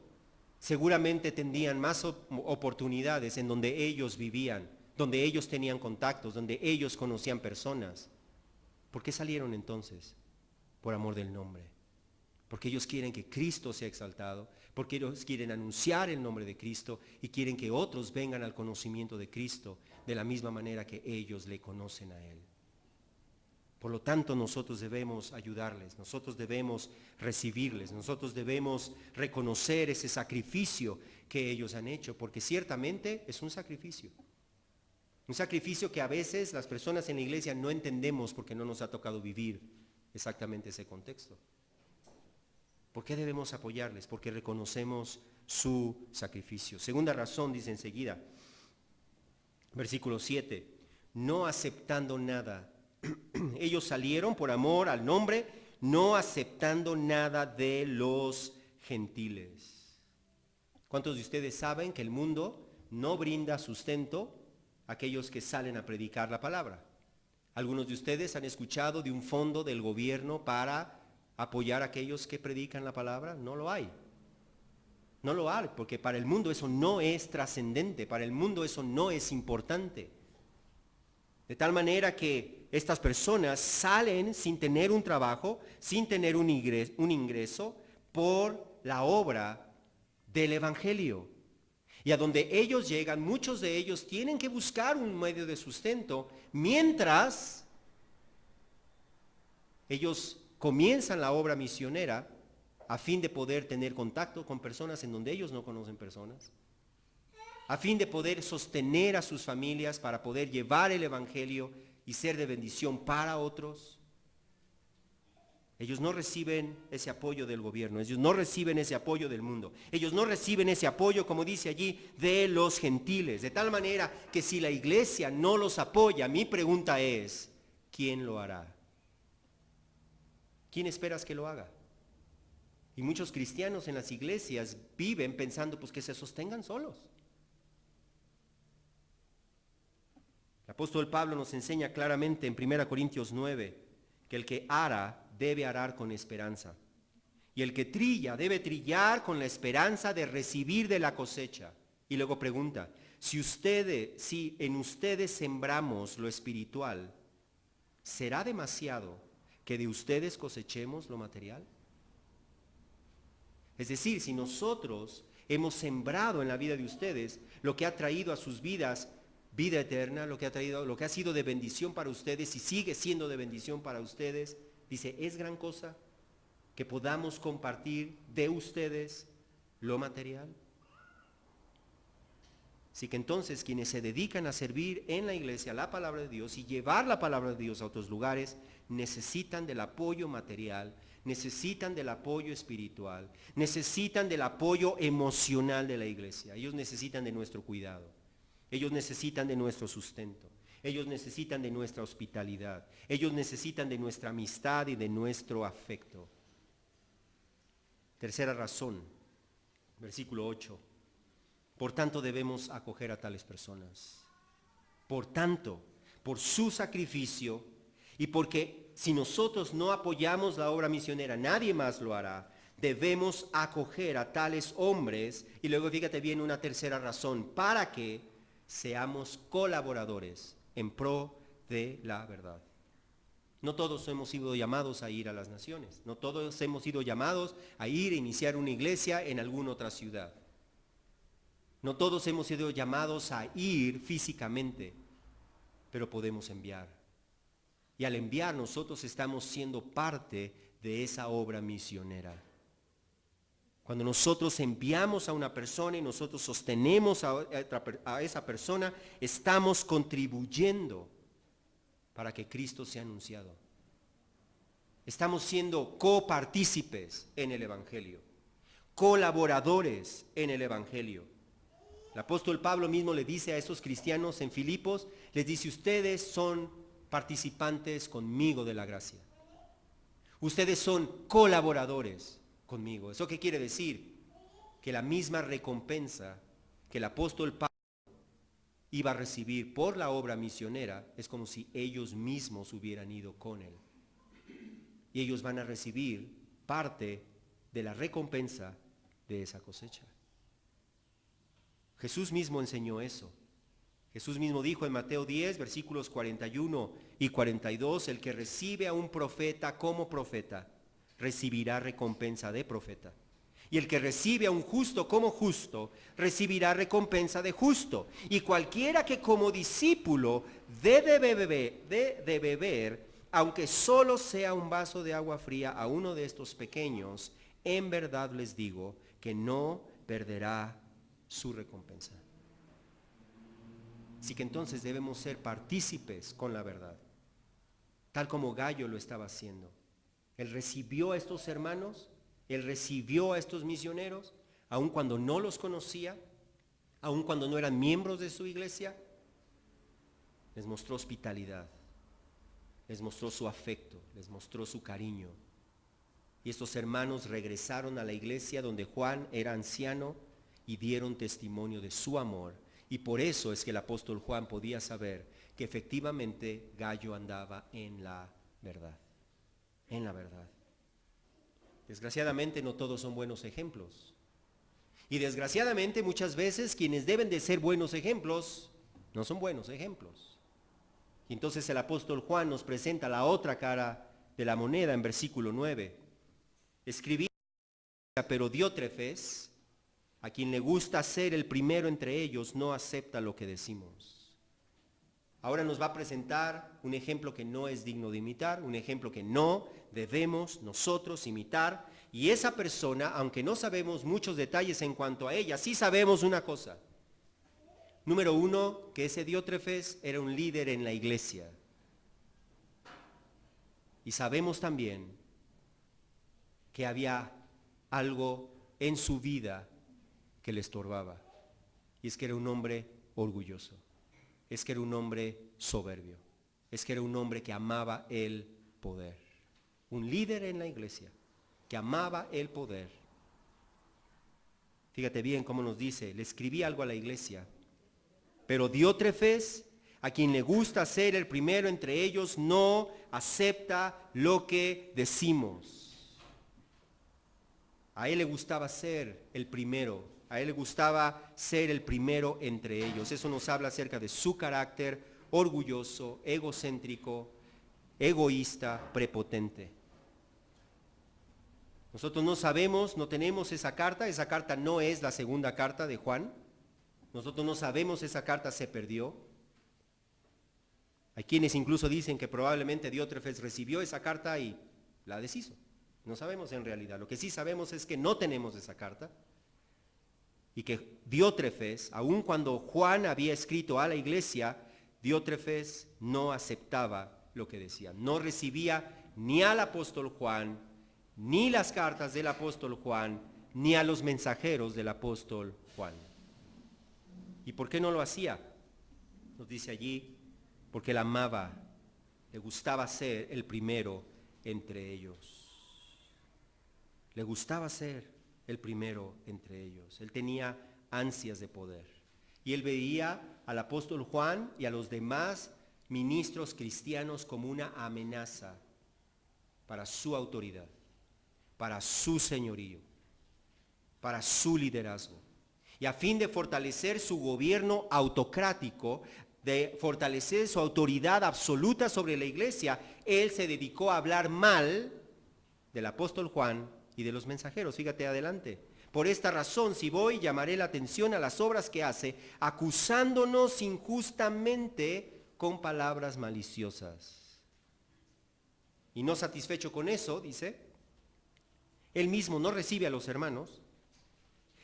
seguramente tendrían más oportunidades en donde ellos vivían, donde ellos tenían contactos, donde ellos conocían personas. ¿Por qué salieron entonces? Por amor del nombre. Porque ellos quieren que Cristo sea exaltado, porque ellos quieren anunciar el nombre de Cristo y quieren que otros vengan al conocimiento de Cristo de la misma manera que ellos le conocen a Él. Por lo tanto, nosotros debemos ayudarles, nosotros debemos recibirles, nosotros debemos reconocer ese sacrificio que ellos han hecho, porque ciertamente es un sacrificio. Un sacrificio que a veces las personas en la iglesia no entendemos porque no nos ha tocado vivir exactamente ese contexto. ¿Por qué debemos apoyarles? Porque reconocemos su sacrificio. Segunda razón, dice enseguida, versículo 7, no aceptando nada. Ellos salieron por amor al nombre, no aceptando nada de los gentiles. ¿Cuántos de ustedes saben que el mundo no brinda sustento a aquellos que salen a predicar la palabra? Algunos de ustedes han escuchado de un fondo del gobierno para apoyar a aquellos que predican la palabra. No lo hay. No lo hay, porque para el mundo eso no es trascendente, para el mundo eso no es importante. De tal manera que estas personas salen sin tener un trabajo, sin tener un ingreso por la obra del Evangelio. Y a donde ellos llegan, muchos de ellos tienen que buscar un medio de sustento, mientras ellos comienzan la obra misionera a fin de poder tener contacto con personas en donde ellos no conocen personas, a fin de poder sostener a sus familias para poder llevar el Evangelio y ser de bendición para otros. Ellos no reciben ese apoyo del gobierno, ellos no reciben ese apoyo del mundo, ellos no reciben ese apoyo, como dice allí, de los gentiles. De tal manera que si la iglesia no los apoya, mi pregunta es, ¿quién lo hará? ¿Quién esperas que lo haga? Y muchos cristianos en las iglesias viven pensando pues que se sostengan solos. El apóstol Pablo nos enseña claramente en 1 Corintios 9 que el que ara debe arar con esperanza. Y el que trilla debe trillar con la esperanza de recibir de la cosecha. Y luego pregunta, si en ustedes sembramos lo espiritual, ¿será demasiado que de ustedes cosechemos lo material? Es decir, si nosotros hemos sembrado en la vida de ustedes lo que ha traído a sus vidas vida eterna, lo que ha sido de bendición para ustedes y sigue siendo de bendición para ustedes, dice, es gran cosa que podamos compartir de ustedes lo material. Así que entonces quienes se dedican a servir en la iglesia la palabra de Dios y llevar la palabra de Dios a otros lugares, necesitan del apoyo material, necesitan del apoyo espiritual, necesitan del apoyo emocional de la iglesia. Ellos necesitan de nuestro cuidado, ellos necesitan de nuestro sustento, ellos necesitan de nuestra hospitalidad, ellos necesitan de nuestra amistad y de nuestro afecto. Tercera razón, versículo 8. Por tanto debemos acoger a tales personas. Por tanto, por su sacrificio y porque si nosotros no apoyamos la obra misionera, nadie más lo hará, debemos acoger a tales hombres. Y luego fíjate bien una tercera razón, para que seamos colaboradores en pro de la verdad. No todos hemos sido llamados a ir a las naciones, no todos hemos sido llamados a ir a iniciar una iglesia en alguna otra ciudad. No todos hemos sido llamados a ir físicamente, pero podemos enviar. Y al enviar nosotros estamos siendo parte de esa obra misionera. Cuando nosotros enviamos a una persona y nosotros sostenemos a esa persona, estamos contribuyendo para que Cristo sea anunciado. Estamos siendo copartícipes en el Evangelio, colaboradores en el Evangelio. El apóstol Pablo mismo le dice a esos cristianos en Filipos, les dice, ustedes son participantes conmigo de la gracia. Ustedes son colaboradores conmigo. ¿Eso qué quiere decir? Que la misma recompensa que el apóstol Pablo iba a recibir por la obra misionera es como si ellos mismos hubieran ido con él. Y ellos van a recibir parte de la recompensa de esa cosecha. Jesús mismo enseñó eso. Jesús mismo dijo en Mateo 10, versículos 41 y 42, el que recibe a un profeta como profeta, recibirá recompensa de profeta. Y el que recibe a un justo como justo, recibirá recompensa de justo. Y cualquiera que como discípulo debe beber, aunque solo sea un vaso de agua fría a uno de estos pequeños, en verdad les digo que no perderá su recompensa. Así que entonces debemos ser partícipes con la verdad, tal como Gallo lo estaba haciendo. Él recibió a estos hermanos, él recibió a estos misioneros, aun cuando no los conocía, aun cuando no eran miembros de su iglesia, les mostró hospitalidad, les mostró su afecto, les mostró su cariño. Y estos hermanos regresaron a la iglesia donde Juan era anciano y dieron testimonio de su amor. Y por eso es que el apóstol Juan podía saber que efectivamente Gallo andaba en la verdad. En la verdad. Desgraciadamente no todos son buenos ejemplos. Y desgraciadamente muchas veces quienes deben de ser buenos ejemplos no son buenos ejemplos. Y entonces el apóstol Juan nos presenta la otra cara de la moneda en versículo 9. Escribí, pero Diótrefes, a quien le gusta ser el primero entre ellos, no acepta lo que decimos. Ahora nos va a presentar un ejemplo que no es digno de imitar, un ejemplo que no debemos nosotros imitar. Y esa persona, aunque no sabemos muchos detalles en cuanto a ella, sí sabemos una cosa. Número uno, que ese Diótrefes era un líder en la iglesia. Y sabemos también que había algo en su vida que le estorbaba. Y es que era un hombre orgulloso. Es que era un hombre soberbio. Es que era un hombre que amaba el poder. Un líder en la iglesia que amaba el poder. Fíjate bien cómo nos dice, le escribí algo a la iglesia, pero Diótrefes, a quien le gusta ser el primero entre ellos, no acepta lo que decimos. A él le gustaba ser el primero. A él le gustaba ser el primero entre ellos. Eso nos habla acerca de su carácter orgulloso, egocéntrico, egoísta, prepotente. Nosotros no sabemos, no tenemos esa carta no es la segunda carta de Juan. Nosotros no sabemos, esa carta se perdió. Hay quienes incluso dicen que probablemente Diótrefes recibió esa carta y la deshizo. No sabemos en realidad. Lo que sí sabemos es que no tenemos esa carta. Y que Diótrefes, aun cuando Juan había escrito a la iglesia, Diótrefes no aceptaba lo que decía. No recibía ni al apóstol Juan, ni las cartas del apóstol Juan, ni a los mensajeros del apóstol Juan. ¿Y por qué no lo hacía? Nos dice allí, porque él amaba, le gustaba ser el primero entre ellos. Le gustaba ser el primero entre ellos. Él tenía ansias de poder. Y él veía al apóstol Juan y a los demás ministros cristianos como una amenaza para su autoridad, para su señorío, para su liderazgo. Y a fin de fortalecer su gobierno autocrático, de fortalecer su autoridad absoluta sobre la iglesia, él se dedicó a hablar mal del apóstol Juan y de los mensajeros. Fíjate adelante. Por esta razón, si voy, llamaré la atención a las obras que hace, acusándonos injustamente con palabras maliciosas. Y no satisfecho con eso, dice, él mismo no recibe a los hermanos,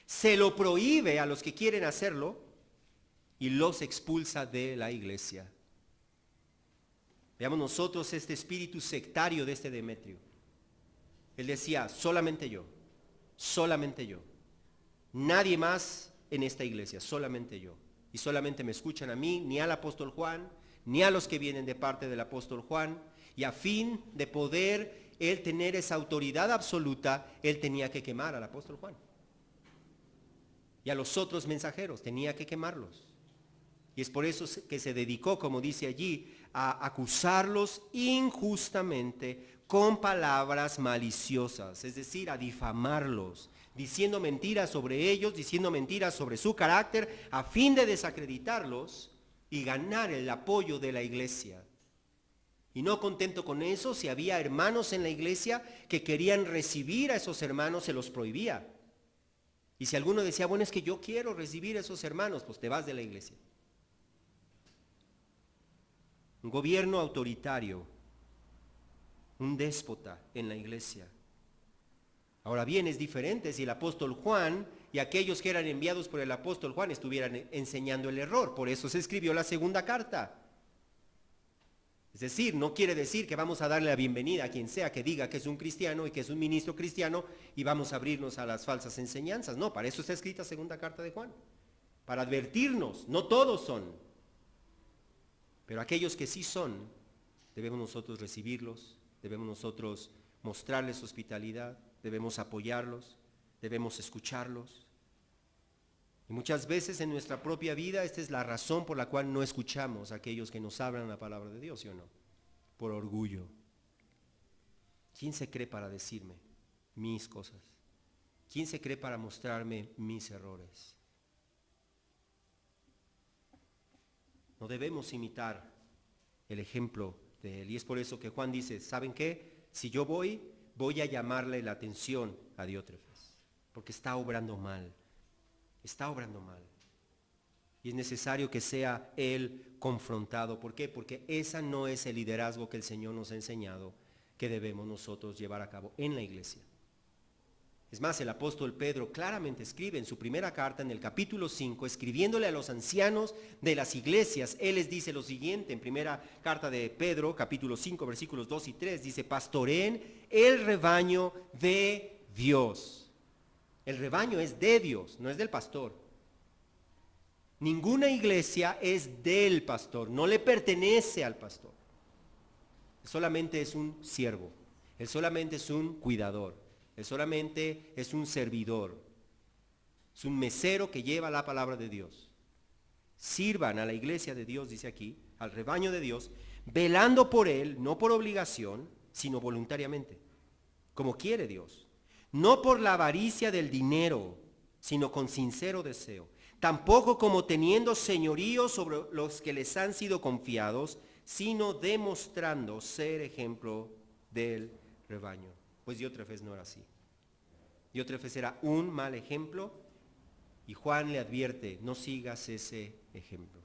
se lo prohíbe a los que quieren hacerlo y los expulsa de la iglesia. Veamos nosotros este espíritu sectario de este Demetrio. Él decía, solamente yo, nadie más en esta iglesia, solamente yo. Y solamente me escuchan a mí, ni al apóstol Juan, ni a los que vienen de parte del apóstol Juan. Y a fin de poder él tener esa autoridad absoluta, él tenía que quemar al apóstol Juan. Y a los otros mensajeros, tenía que quemarlos. Y es por eso que se dedicó, como dice allí, a acusarlos injustamente con palabras maliciosas, es decir, a difamarlos, diciendo mentiras sobre ellos, diciendo mentiras sobre su carácter, a fin de desacreditarlos y ganar el apoyo de la iglesia. Y no contento con eso, si había hermanos en la iglesia que querían recibir a esos hermanos, se los prohibía. Y si alguno decía, bueno, es que yo quiero recibir a esos hermanos, pues te vas de la iglesia. Un gobierno autoritario, un déspota en la iglesia. Ahora bien, es diferente si el apóstol Juan y aquellos que eran enviados por el apóstol Juan estuvieran enseñando el error. Por eso se escribió la segunda carta. Es decir, no quiere decir que vamos a darle la bienvenida a quien sea que diga que es un cristiano y que es un ministro cristiano y vamos a abrirnos a las falsas enseñanzas. No, para eso está escrita segunda carta de Juan. Para advertirnos, no todos son. Pero aquellos que sí son, debemos nosotros recibirlos, debemos nosotros mostrarles hospitalidad, debemos apoyarlos, debemos escucharlos. Y muchas veces en nuestra propia vida esta es la razón por la cual no escuchamos a aquellos que nos hablan la palabra de Dios, ¿sí o no? Por orgullo. ¿Quién se cree para decirme mis cosas? ¿Quién se cree para mostrarme mis errores? No debemos imitar el ejemplo de él. Y es por eso que Juan dice, ¿saben qué? Si yo voy a llamarle la atención a Diótrefes, porque está obrando mal. Está obrando mal. Y es necesario que sea él confrontado. ¿Por qué? Porque esa no es el liderazgo que el Señor nos ha enseñado que debemos nosotros llevar a cabo en la iglesia. Es más, el apóstol Pedro claramente escribe en su primera carta, en el capítulo 5, escribiéndole a los ancianos de las iglesias, él les dice lo siguiente, en primera carta de Pedro, capítulo 5, versículos 2 y 3, dice, pastoreen el rebaño de Dios. El rebaño es de Dios, no es del pastor. Ninguna iglesia es del pastor, no le pertenece al pastor. Él solamente es un siervo, él solamente es un cuidador, él solamente es un servidor, es un mesero que lleva la palabra de Dios. Sirvan a la iglesia de Dios, dice aquí, al rebaño de Dios, velando por él, no por obligación, sino voluntariamente, como quiere Dios. No por la avaricia del dinero, sino con sincero deseo. Tampoco como teniendo señorío sobre los que les han sido confiados, sino demostrando ser ejemplo del rebaño. Pues Diótrefes no era así. Diótrefes era un mal ejemplo y Juan le advierte, no sigas ese ejemplo.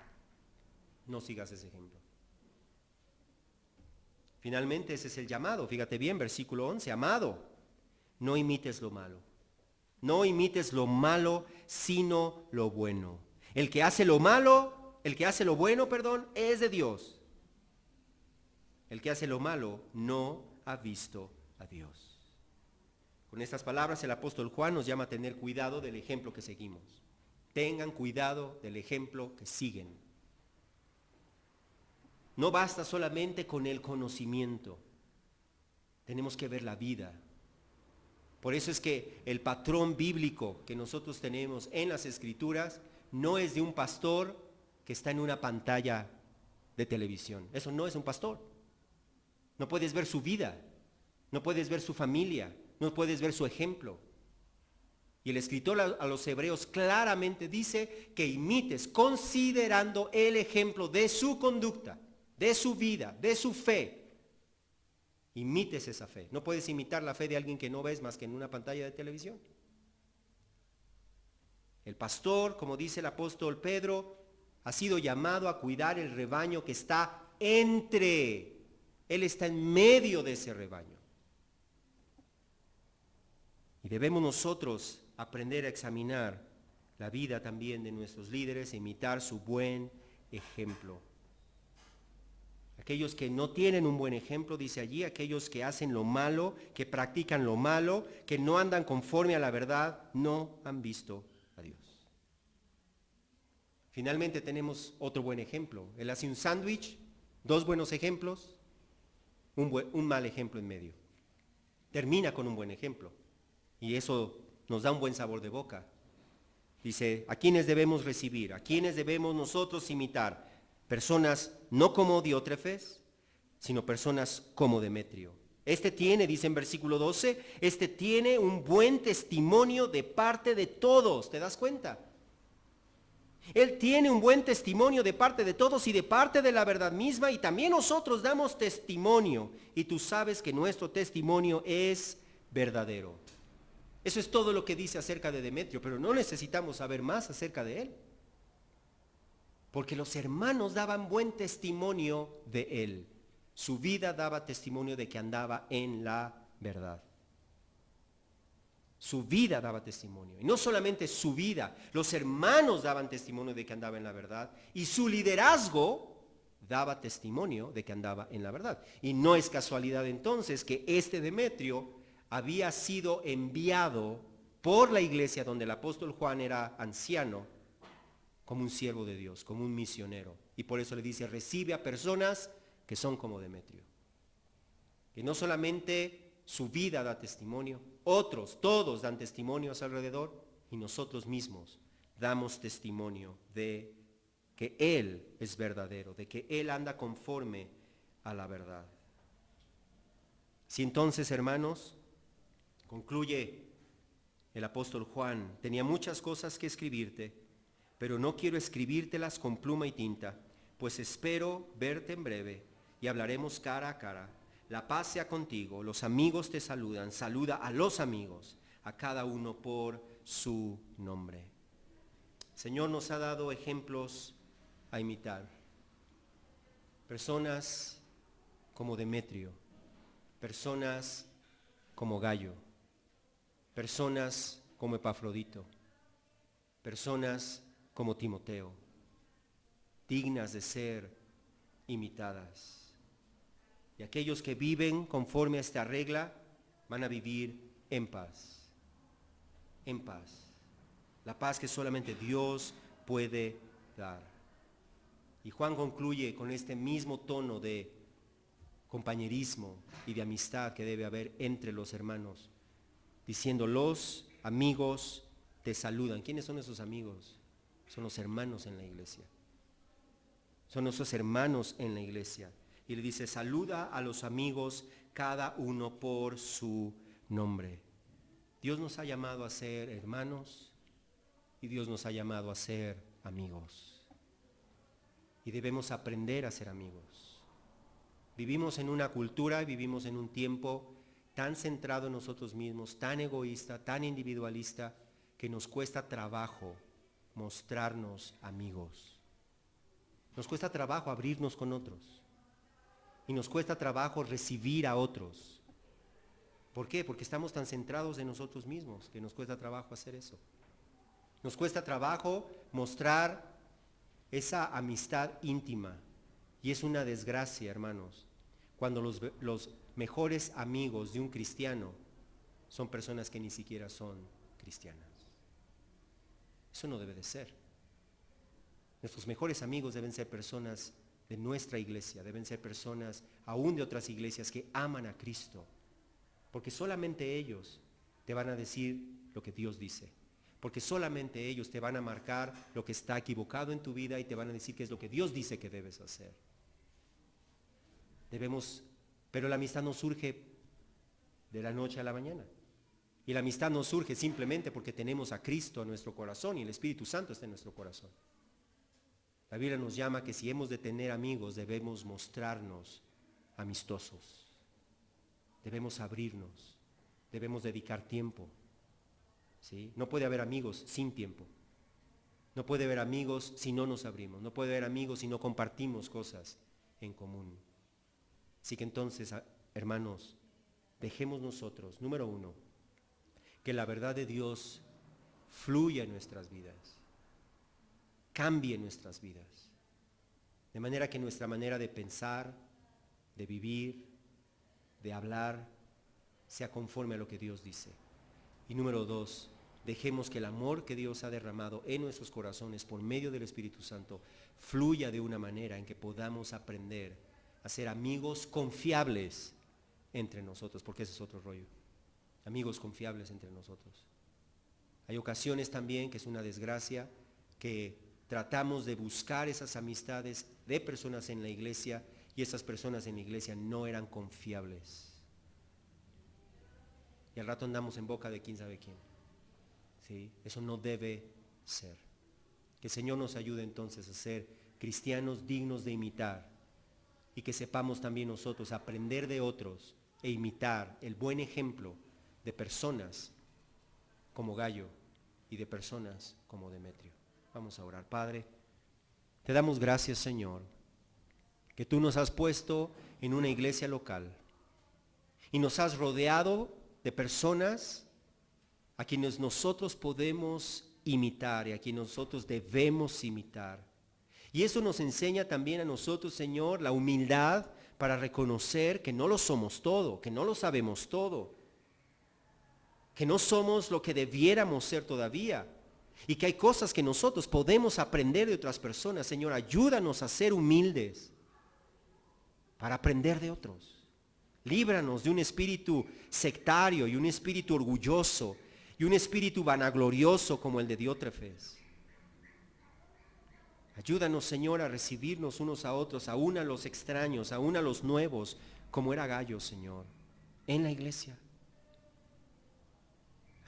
No sigas ese ejemplo. Finalmente ese es el llamado. Fíjate bien, versículo 11, amado. No imites lo malo. No imites lo malo, sino lo bueno. El que hace lo malo, el que hace lo bueno, es de Dios. El que hace lo malo no ha visto a Dios. Con estas palabras el apóstol Juan nos llama a tener cuidado del ejemplo que seguimos. Tengan cuidado del ejemplo que siguen. No basta solamente con el conocimiento. Tenemos que ver la vida. Por eso es que el patrón bíblico que nosotros tenemos en las Escrituras no es de un pastor que está en una pantalla de televisión. Eso no es un pastor. No puedes ver su vida, no puedes ver su familia, no puedes ver su ejemplo. Y el escritor a los hebreos claramente dice que imites considerando el ejemplo de su conducta, de su vida, de su fe. Imites esa fe. No puedes imitar la fe de alguien que no ves más que en una pantalla de televisión. El pastor, como dice el apóstol Pedro, ha sido llamado a cuidar el rebaño que está entre. Él está en medio de ese rebaño. Y debemos nosotros aprender a examinar la vida también de nuestros líderes e imitar su buen ejemplo. Aquellos que no tienen un buen ejemplo, dice allí, aquellos que hacen lo malo, que practican lo malo, que no andan conforme a la verdad, no han visto a Dios. Finalmente tenemos otro buen ejemplo. Él hace un sándwich, dos buenos ejemplos, un mal ejemplo en medio. Termina con un buen ejemplo. Y eso nos da un buen sabor de boca. Dice, ¿a quiénes debemos recibir? ¿A quiénes debemos nosotros imitar? Personas no como Diótrefes, sino personas como Demetrio. Este tiene, dice en versículo 12, este tiene un buen testimonio de parte de todos. ¿Te das cuenta? Él tiene un buen testimonio de parte de todos y de parte de la verdad misma, y también nosotros damos testimonio, y tú sabes que nuestro testimonio es verdadero. Eso es todo lo que dice acerca de Demetrio, pero no necesitamos saber más acerca de él, porque los hermanos daban buen testimonio de él. Su vida daba testimonio de que andaba en la verdad. Su vida daba testimonio. Y no solamente su vida, los hermanos daban testimonio de que andaba en la verdad. Y su liderazgo daba testimonio de que andaba en la verdad. Y no es casualidad entonces que este Demetrio había sido enviado por la iglesia donde el apóstol Juan era anciano, como un siervo de Dios, como un misionero. Y por eso le dice, recibe a personas que son como Demetrio. Que no solamente su vida da testimonio, otros, todos dan testimonio a su alrededor, y nosotros mismos damos testimonio de que Él es verdadero, de que Él anda conforme a la verdad. Si entonces, hermanos, concluye el apóstol Juan, tenía muchas cosas que escribirte, pero no quiero escribírtelas con pluma y tinta, pues espero verte en breve y hablaremos cara a cara. La paz sea contigo, los amigos te saludan, saluda a los amigos, a cada uno por su nombre. El Señor nos ha dado ejemplos a imitar. Personas como Demetrio, personas como Gallo, personas como Epafrodito, personas como Timoteo, dignas de ser imitadas. Y aquellos que viven conforme a esta regla van a vivir en paz. En paz. La paz que solamente Dios puede dar. Y Juan concluye con este mismo tono de compañerismo y de amistad que debe haber entre los hermanos, diciendo, los amigos te saludan. ¿Quiénes son esos amigos? Son los hermanos en la iglesia. Son nuestros hermanos en la iglesia. Y le dice, saluda a los amigos, cada uno por su nombre. Dios nos ha llamado a ser hermanos y Dios nos ha llamado a ser amigos. Y debemos aprender a ser amigos. Vivimos en una cultura y vivimos en un tiempo tan centrado en nosotros mismos, tan egoísta, tan individualista, que nos cuesta trabajo mostrarnos amigos. Nos cuesta trabajo abrirnos con otros. Y nos cuesta trabajo recibir a otros. ¿Por qué? Porque estamos tan centrados en nosotros mismos que nos cuesta trabajo hacer eso. Nos cuesta trabajo mostrar esa amistad íntima. Y es una desgracia, hermanos, cuando los mejores amigos de un cristiano son personas que ni siquiera son cristianas. Eso no debe de ser. Nuestros mejores amigos deben ser personas de nuestra iglesia, deben ser personas aún de otras iglesias que aman a Cristo, porque solamente ellos te van a decir lo que Dios dice, porque solamente ellos te van a marcar lo que está equivocado en tu vida y te van a decir qué es lo que Dios dice que debes hacer. Pero la amistad no surge de la noche a la mañana. Y la amistad no surge simplemente porque tenemos a Cristo en nuestro corazón y el Espíritu Santo está en nuestro corazón. La Biblia nos llama que si hemos de tener amigos debemos mostrarnos amistosos. Debemos abrirnos, debemos dedicar tiempo. ¿Sí? No puede haber amigos sin tiempo. No puede haber amigos si no nos abrimos. No puede haber amigos si no compartimos cosas en común. Así que entonces, hermanos, dejemos nosotros, número 1, que la verdad de Dios fluya en nuestras vidas, cambie nuestras vidas, de manera que nuestra manera de pensar, de vivir, de hablar, sea conforme a lo que Dios dice. Y número 2, dejemos que el amor que Dios ha derramado en nuestros corazones por medio del Espíritu Santo fluya de una manera en que podamos aprender a ser amigos confiables entre nosotros, porque ese es otro rollo. Amigos confiables entre nosotros. Hay ocasiones también que es una desgracia que tratamos de buscar esas amistades de personas en la iglesia y esas personas en la iglesia no eran confiables. Y al rato andamos en boca de quién sabe quién. ¿Sí? Eso no debe ser. Que el Señor nos ayude entonces a ser cristianos dignos de imitar y que sepamos también nosotros aprender de otros e imitar el buen ejemplo de personas como Gallo y de personas como Demetrio. Vamos a orar. Padre, te damos gracias, Señor, que tú nos has puesto en una iglesia local y nos has rodeado de personas a quienes nosotros podemos imitar y a quienes nosotros debemos imitar. Y eso nos enseña también a nosotros, Señor, la humildad para reconocer que no lo somos todo, que no lo sabemos todo, que no somos lo que debiéramos ser todavía y que hay cosas que nosotros podemos aprender de otras personas. Señor, ayúdanos a ser humildes para aprender de otros. Líbranos de un espíritu sectario y un espíritu orgulloso y un espíritu vanaglorioso como el de Diótrefes. Ayúdanos, Señor, a recibirnos unos a otros, aún a los extraños, aún a los nuevos, como era Gallo, Señor, en la iglesia.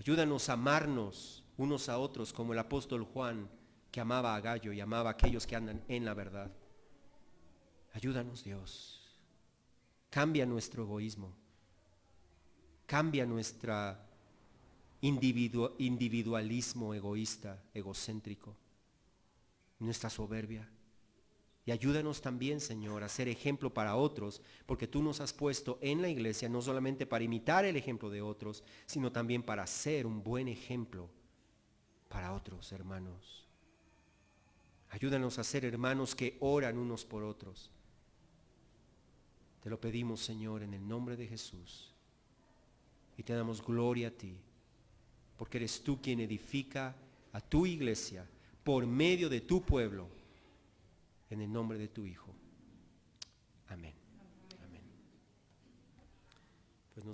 Ayúdanos a amarnos unos a otros como el apóstol Juan, que amaba a Gallo y amaba a aquellos que andan en la verdad. Ayúdanos, Dios. Cambia nuestro egoísmo. Cambia nuestro individualismo egoísta, egocéntrico, nuestra soberbia. Y ayúdanos también, Señor, a ser ejemplo para otros, porque tú nos has puesto en la iglesia no solamente para imitar el ejemplo de otros, sino también para ser un buen ejemplo para otros hermanos. Ayúdanos a ser hermanos que oran unos por otros. Te lo pedimos, Señor, en el nombre de Jesús. Y te damos gloria a ti, porque eres tú quien edifica a tu iglesia por medio de tu pueblo, en el nombre de tu Hijo.